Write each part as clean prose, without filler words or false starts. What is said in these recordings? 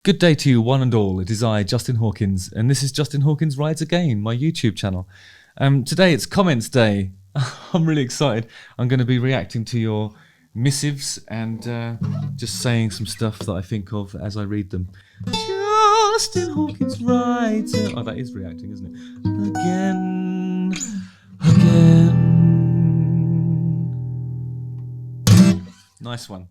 Good day to you, one and all. It is I, Justin Hawkins, and this is Justin Hawkins Rides Again, my YouTube channel. Today it's comments day. I'm really excited. I'm going to be reacting to your missives and just saying some stuff that I think of as I read them. Justin Hawkins Rides. Oh, that is reacting, isn't it? Again. Nice one.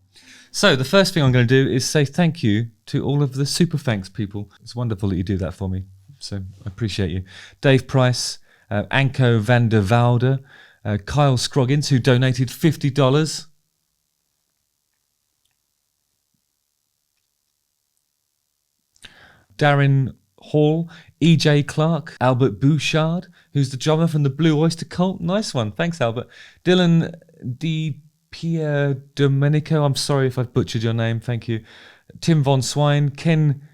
So the first thing I'm going to do is say thank you to all of the SuperThanks people. It's wonderful that you do that for me, so I appreciate you. Dave Price, Anko van der Woude, Kyle Scroggins, who donated $50. Darren Hall, EJ Clark, Albert Bouchard, who's the drummer from the Blue Oyster Cult. Nice one. Thanks, Albert. Dylan D. Pierre Domenico, I'm sorry if I've butchered your name, thank you. Tim Von Swine, Ken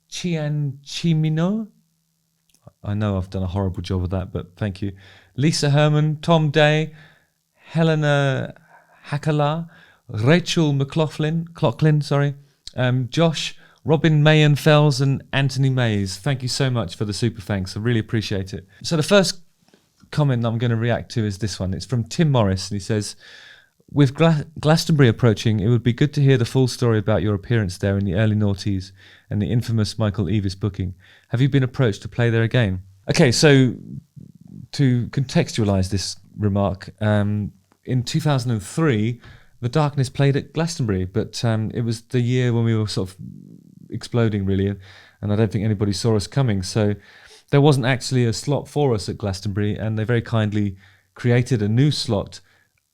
Chianchimino, I know I've done a horrible job of that, but thank you. Lisa Herman, Tom Day, Helena Hakala, Rachel McLaughlin, Josh, Robin Mayenfels, and Anthony Mays. Thank you so much for the super thanks. I really appreciate it. So the first comment I'm going to react to is this one. It's from Tim Morris, and he says, with Glastonbury approaching, it would be good to hear the full story about your appearance there in the early noughties and the infamous Michael Eavis booking. Have you been approached to play there again? Okay, so to contextualise this remark, in 2003, The Darkness played at Glastonbury, but it was the year when we were sort of exploding, really, and I don't think anybody saw us coming. So there wasn't actually a slot for us at Glastonbury, and they very kindly created a new slot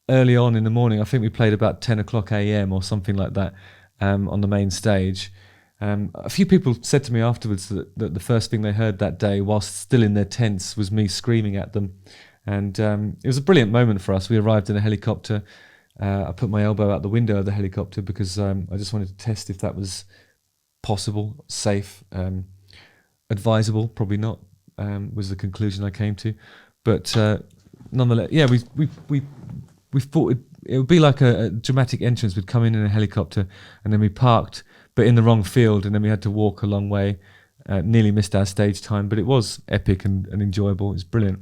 early on in the morning. I think we played about 10 o'clock a.m. or something like that on the main stage. A few people said to me afterwards that the first thing they heard that day whilst still in their tents was me screaming at them. And it was a brilliant moment for us. We arrived in a helicopter. I put my elbow out the window of the helicopter because I just wanted to test if that was possible, safe, advisable. Probably not, was the conclusion I came to. But nonetheless, yeah, we thought it would be like a dramatic entrance. We'd come in a helicopter and then we parked, but in the wrong field, and then we had to walk a long way. Nearly missed our stage time, but it was epic and enjoyable. It was brilliant.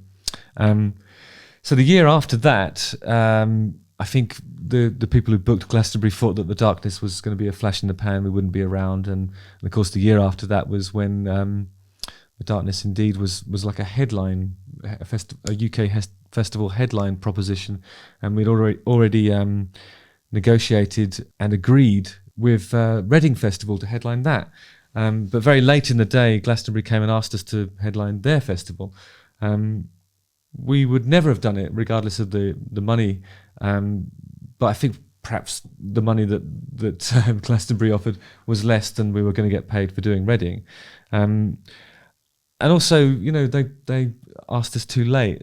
So the year after that, I think the people who booked Glastonbury thought that The Darkness was going to be a flash in the pan. We wouldn't be around, and of course the year after that was when The Darkness indeed was like a headline, a UK festival headline proposition, and we'd already negotiated and agreed with Reading Festival to headline that. But very late in the day, Glastonbury came and asked us to headline their festival. We would never have done it, regardless of the money. But I think perhaps the money that Glastonbury offered was less than we were going to get paid for doing Reading. And also, you know, they asked us too late.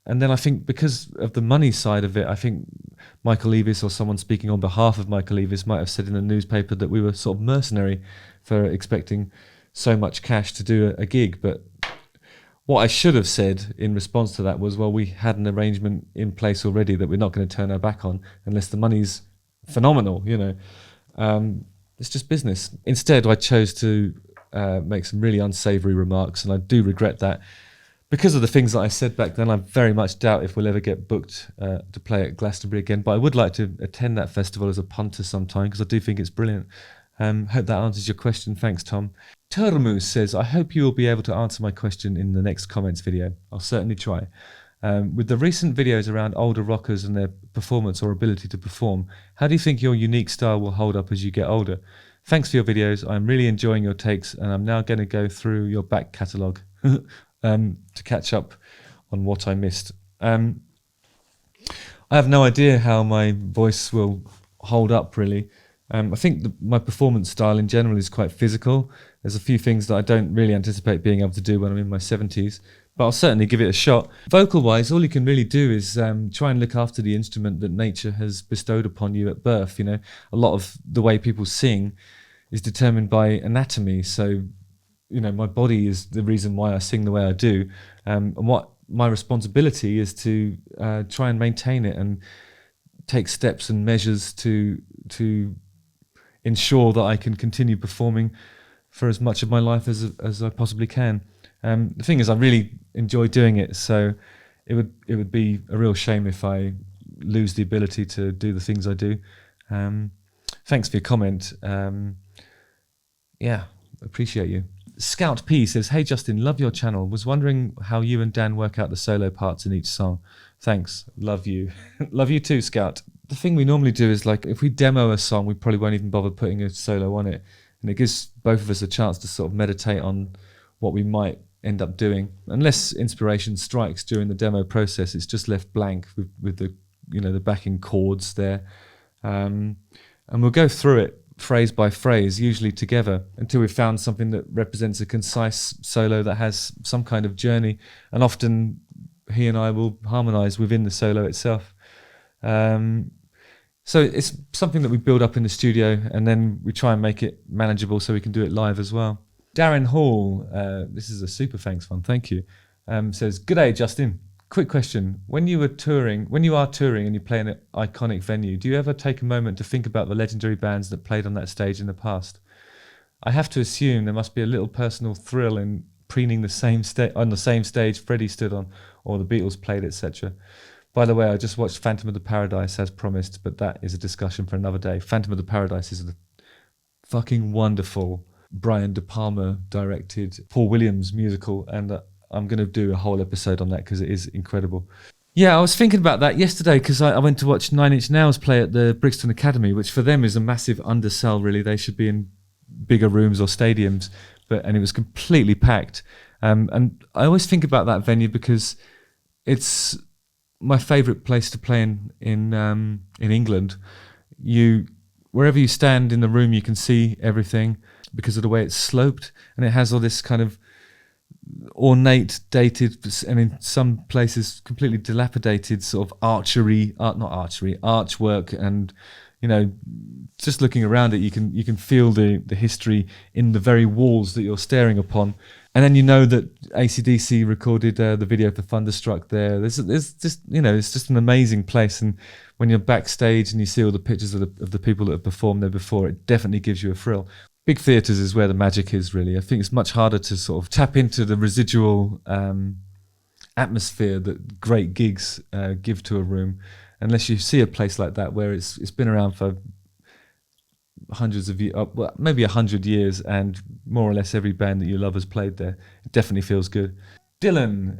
And then I think because of the money side of it, I think Michael Eavis or someone speaking on behalf of Michael Eavis might have said in the newspaper that we were sort of mercenary for expecting so much cash to do a gig. But what I should have said in response to that was, well, we had an arrangement in place already that we're not going to turn our back on unless the money's phenomenal, you know. It's just business. Instead, I chose to make some really unsavoury remarks, and I do regret that. Because of the things that I said back then, I very much doubt if we'll ever get booked to play at Glastonbury again. But I would like to attend that festival as a punter sometime, because I do think it's brilliant. Hope that answers your question. Thanks, Tom. Termus says, I hope you will be able to answer my question in the next comments video. I'll certainly try. With the recent videos around older rockers and their performance or ability to perform, how do you think your unique style will hold up as you get older? Thanks for your videos. I'm really enjoying your takes, and I'm now going to go through your back catalogue to catch up on what I missed. I have no idea how my voice will hold up, really. I think my performance style in general is quite physical. There's a few things that I don't really anticipate being able to do when I'm in my 70s, but I'll certainly give it a shot. Vocal-wise, all you can really do is try and look after the instrument that nature has bestowed upon you at birth. You know, a lot of the way people sing is determined by anatomy, so you know, my body is the reason why I sing the way I do, and what my responsibility is to try and maintain it and take steps and measures to ensure that I can continue performing for as much of my life as I possibly can. The thing is, I really enjoy doing it, so it would be a real shame if I lose the ability to do the things I do. Thanks for your comment. Yeah, appreciate you. Scout P says, "Hey Justin, love your channel. Was wondering how you and Dan work out the solo parts in each song. Thanks, love you." Love you too, Scout. The thing we normally do is, like, if we demo a song, we probably won't even bother putting a solo on it, and it gives both of us a chance to sort of meditate on what we might end up doing. Unless inspiration strikes during the demo process, it's just left blank with the the backing chords there, and we'll go through it phrase by phrase, usually together, until we've found something that represents a concise solo that has some kind of journey, and often he and I will harmonise within the solo itself. So it's something that we build up in the studio, and then we try and make it manageable so we can do it live as well. Darren Hall, this is a SuperThanks one, thank you, says, "G'day Justin, quick question. When you are touring and you play in an iconic venue, do you ever take a moment to think about the legendary bands that played on that stage in the past? I have to assume there must be a little personal thrill in preening on the same stage Freddie stood on, or the Beatles played, etc. By the way, I just watched Phantom of the Paradise as promised, but that is a discussion for another day. Phantom of the Paradise is a fucking wonderful Brian De Palma directed Paul Williams musical, and I'm going to do a whole episode on that because it is incredible." Yeah, I was thinking about that yesterday because I went to watch Nine Inch Nails play at the Brixton Academy, which for them is a massive undersell, really. They should be in bigger rooms or stadiums, and it was completely packed. And I always think about that venue because it's my favourite place to play in England. Wherever you stand in the room, you can see everything because of the way it's sloped, and it has all this kind of ornate, dated, and in some places completely dilapidated sort of archwork, and just looking around it, you can feel the history in the very walls that you're staring upon. And then that AC/DC recorded the video for Thunderstruck there. There's just it's just an amazing place, and when you're backstage and you see all the pictures of the people that have performed there before, it definitely gives you a thrill. Big theatres is where the magic is, really. I think it's much harder to sort of tap into the residual atmosphere that great gigs give to a room, unless you see a place like that where it's been around for hundreds of years, well, maybe 100 years, and more or less every band that you love has played there. It definitely feels good. Dylan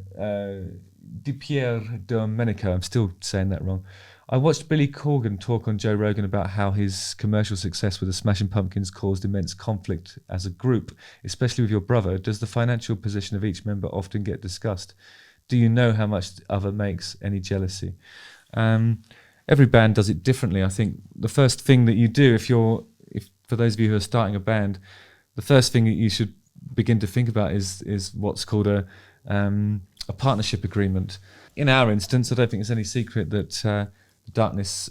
Di Pier Domenico, I'm still saying that wrong. "I watched Billy Corgan talk on Joe Rogan about how his commercial success with the Smashing Pumpkins caused immense conflict as a group, especially with your brother. Does the financial position of each member often get discussed? Do you know how much the other makes? Any jealousy?" Every band does it differently. I think the first thing that you do, if for those of you who are starting a band, the first thing that you should begin to think about is what's called a partnership agreement. In our instance, I don't think it's any secret that Darkness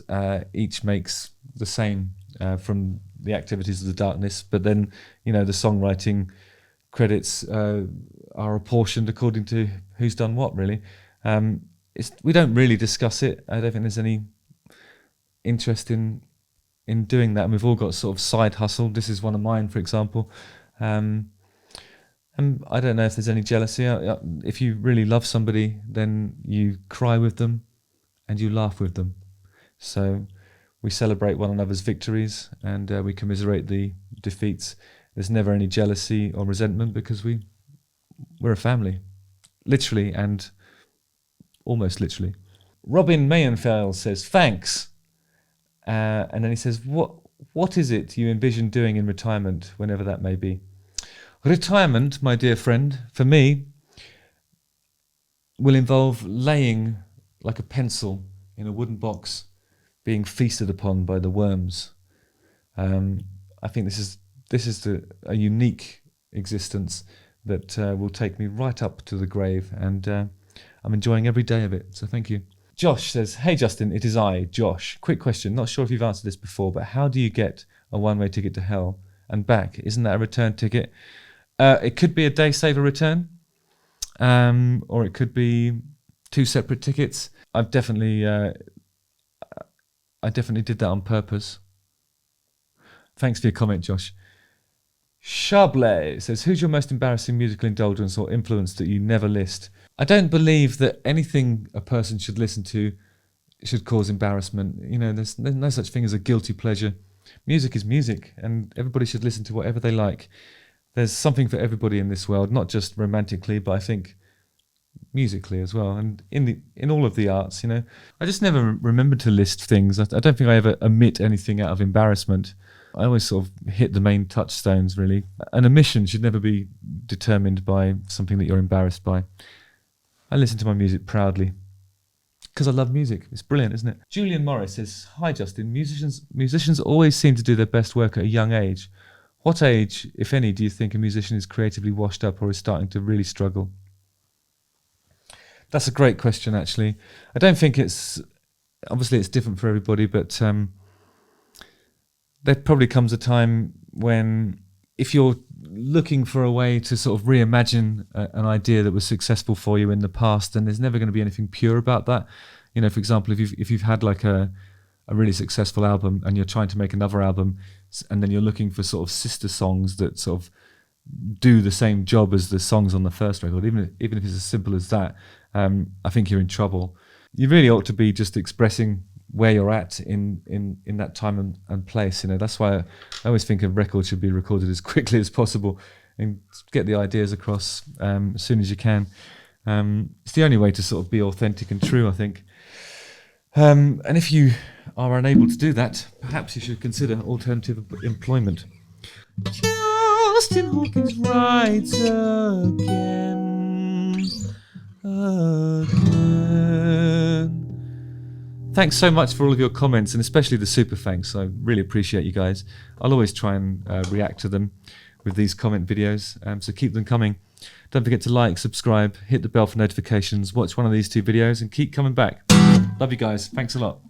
each makes the same from the activities of the Darkness, but then the songwriting credits are apportioned according to who's done what, really. We don't really discuss it. I don't think there's any interest in doing that, and we've all got sort of side hustle. This is one of mine, for example. And I don't know if there's any jealousy. If you really love somebody, then you cry with them and you laugh with them. So we celebrate one another's victories, and we commiserate the defeats. There's never any jealousy or resentment because we're a family, literally and almost literally. Robin Mayenfeld says, "Thanks." And then he says, what is it you envision doing in retirement, whenever that may be? Retirement, my dear friend, for me, will involve laying like a pencil in a wooden box, being feasted upon by the worms. I think this is a unique existence that will take me right up to the grave, and I'm enjoying every day of it, so thank you. Josh says, "Hey Justin, it is I, Josh. Quick question, not sure if you've answered this before, but how do you get a one-way ticket to hell and back? Isn't that a return ticket?" It could be a day saver return, or it could be 2 separate tickets. I definitely did that on purpose. Thanks for your comment, Josh. Chablet says, who's your most embarrassing musical indulgence or influence that you never list? I don't believe that anything a person should listen to should cause embarrassment. You know, there's no such thing as a guilty pleasure. Music is music, and everybody should listen to whatever they like. There's something for everybody in this world, not just romantically, but I think musically as well, and in all of the arts. You know, I just never remember to list things. I don't think I ever omit anything out of embarrassment. I always sort of hit the main touchstones, really. An omission should never be determined by something that you're embarrassed by. I listen to my music proudly because I love music. It's brilliant, isn't it? Julian Morris says, hi Justin, musicians always seem to do their best work at a young age. What age, if any, do you think a musician is creatively washed up or is starting to really struggle? That's a great question, actually. I don't think obviously it's different for everybody, but there probably comes a time when, if you're looking for a way to sort of reimagine an idea that was successful for you in the past, then there's never going to be anything pure about that. You know, for example, if you've had like a really successful album and you're trying to make another album, and then you're looking for sort of sister songs that sort of do the same job as the songs on the first record, even if it's as simple as that, I think you're in trouble. You really ought to be just expressing where you're at in that time and place. You know, that's why I always think a record should be recorded as quickly as possible and get the ideas across as soon as you can. It's the only way to sort of be authentic and true, I think. And if you are unable to do that, perhaps you should consider alternative employment. Justin Hawkins writes again. Thanks so much for all of your comments, and especially the super thanks. I really appreciate you guys. I'll always try and react to them with these comment videos, so keep them coming. Don't forget to like, subscribe, hit the bell for notifications, watch one of these 2 videos, and keep coming back. Love you guys. Thanks a lot.